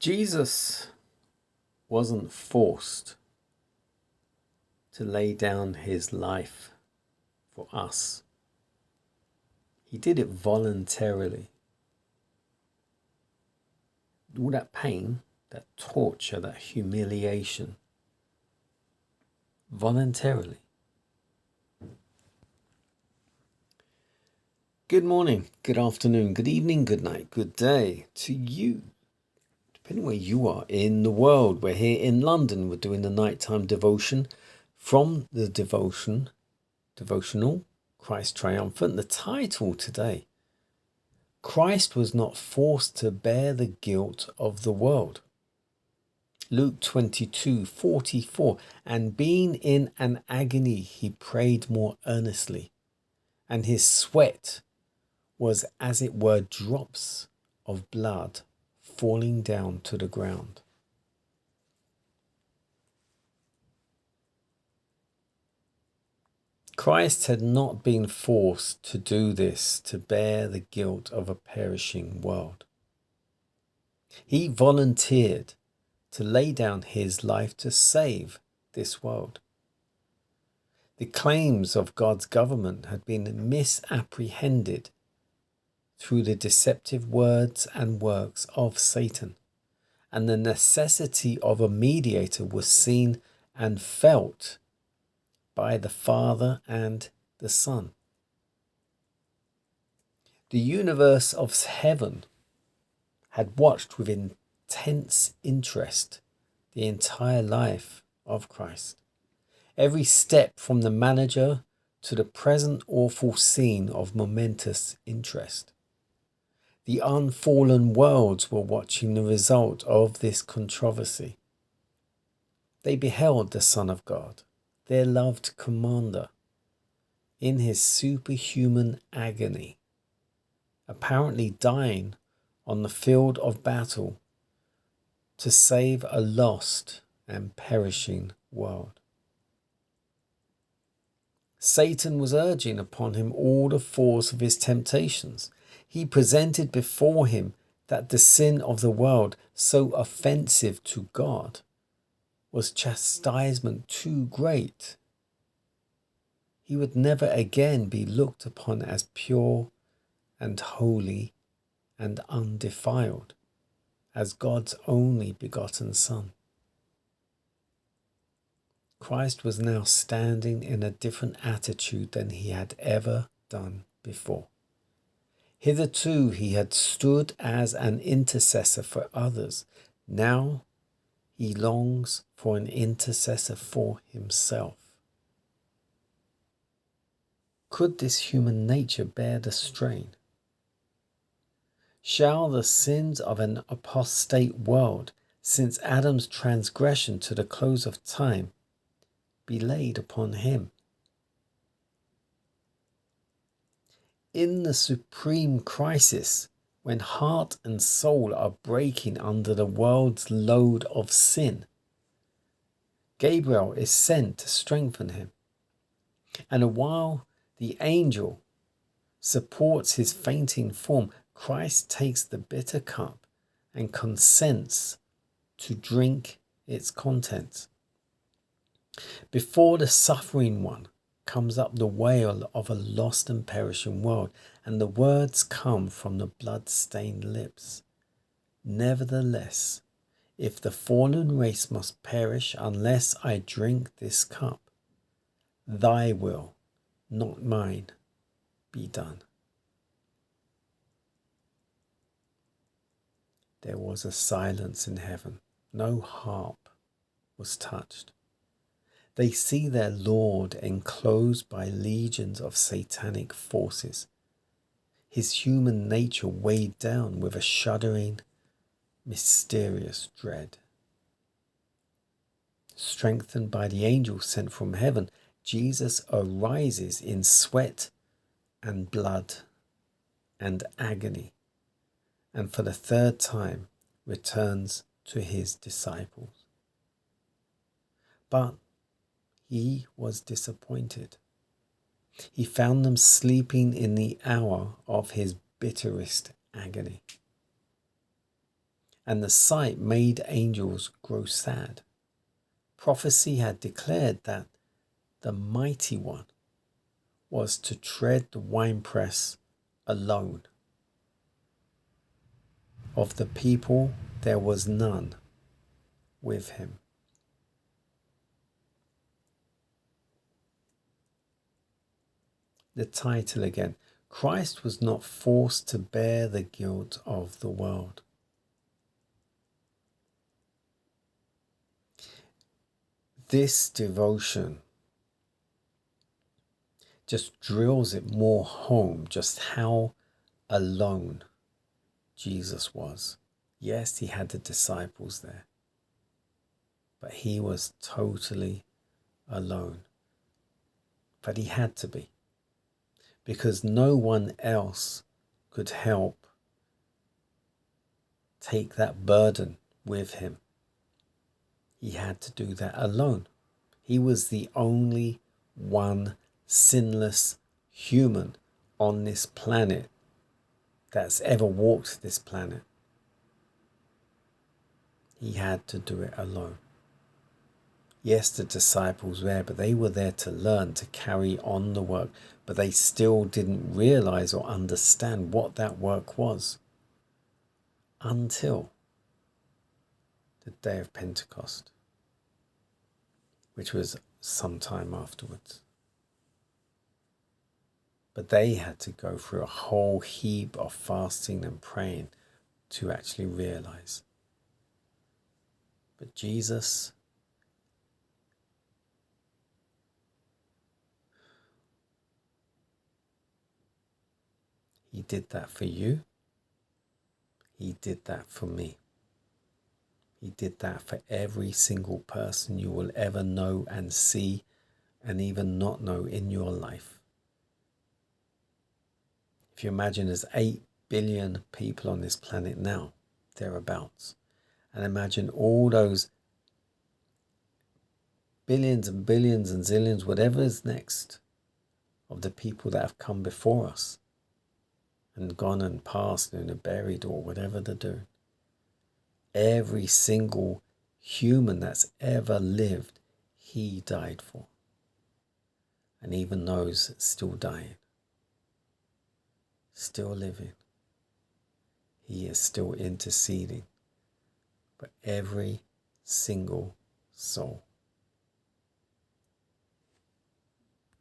Jesus wasn't forced to lay down his life for us. He did it voluntarily. All that pain, that torture, that humiliation, voluntarily. Good morning, good afternoon, good evening, good night, good day to you. Depending where you are in the world. We're here in London. We're doing the nighttime devotion from the devotional, Christ Triumphant. The title today, Christ was not forced to bear the guilt of the world. Luke 22:44, and being in an agony, he prayed more earnestly, and his sweat was as it were drops of blood falling down to the ground. Christ had not been forced to do this to bear the guilt of a perishing world. He volunteered to lay down his life to save this world. The claims of God's government had been misapprehended through the deceptive words and works of Satan, and the necessity of a mediator was seen and felt by the Father and the Son. The universe of heaven had watched with intense interest the entire life of Christ. Every step from the manger to the present awful scene of momentous interest. The unfallen worlds were watching the result of this controversy. They beheld the Son of God, their loved commander, in his superhuman agony, apparently dying on the field of battle to save a lost and perishing world. Satan was urging upon him all the force of his temptations. He presented before him that the sin of the world, so offensive to God, was chastisement too great. He would never again be looked upon as pure and holy and undefiled, as God's only begotten Son. Christ was now standing in a different attitude than he had ever done before. Hitherto he had stood as an intercessor for others. Now he longs for an intercessor for himself. Could this human nature bear the strain? Shall the sins of an apostate world, since Adam's transgression to the close of time, be laid upon him? In the supreme crisis, when heart and soul are breaking under the world's load of sin, Gabriel is sent to strengthen him. And while the angel supports his fainting form, Christ takes the bitter cup and consents to drink its contents. Before the suffering one comes up the wail of a lost and perishing world, and the words come from the blood-stained lips. Nevertheless, if the fallen race must perish unless I drink this cup, thy will, not mine, be done. There was a silence in heaven. No harp was touched. They see their Lord enclosed by legions of satanic forces, his human nature weighed down with a shuddering, mysterious dread. Strengthened by the angel sent from heaven, Jesus arises in sweat and blood and agony, and for the third time returns to his disciples. But he was disappointed. He found them sleeping in the hour of his bitterest agony. and the sight made angels grow sad. Prophecy had declared that the mighty one was to tread the winepress alone. Of the people there was none with him. The title again. Christ was not forced to bear the guilt of the world. This devotion just drills it more home just how alone Jesus was. Yes, he had the disciples there, but he was totally alone. But he had to be, because no one else could help take that burden with him. He had to do that alone. He was the only one sinless human on this planet that's ever walked this planet. He had to do it alone. Yes, the disciples were there, but they were there to learn, to carry on the work, but they still didn't realize or understand what that work was until the day of Pentecost, which was some time afterwards. But they had to go through a whole heap of fasting and praying to actually realize. But Jesus, he did that for you. He did that for me. He did that for every single person you will ever know and see and even not know in your life. If you imagine there's 8 billion people on this planet now, thereabouts, and imagine all those billions and billions and zillions, whatever is next, of the people that have come before us and gone and passed and are buried or whatever they're doing. Every single human that's ever lived, he died for. And even those still dying, still living, he is still interceding for every single soul.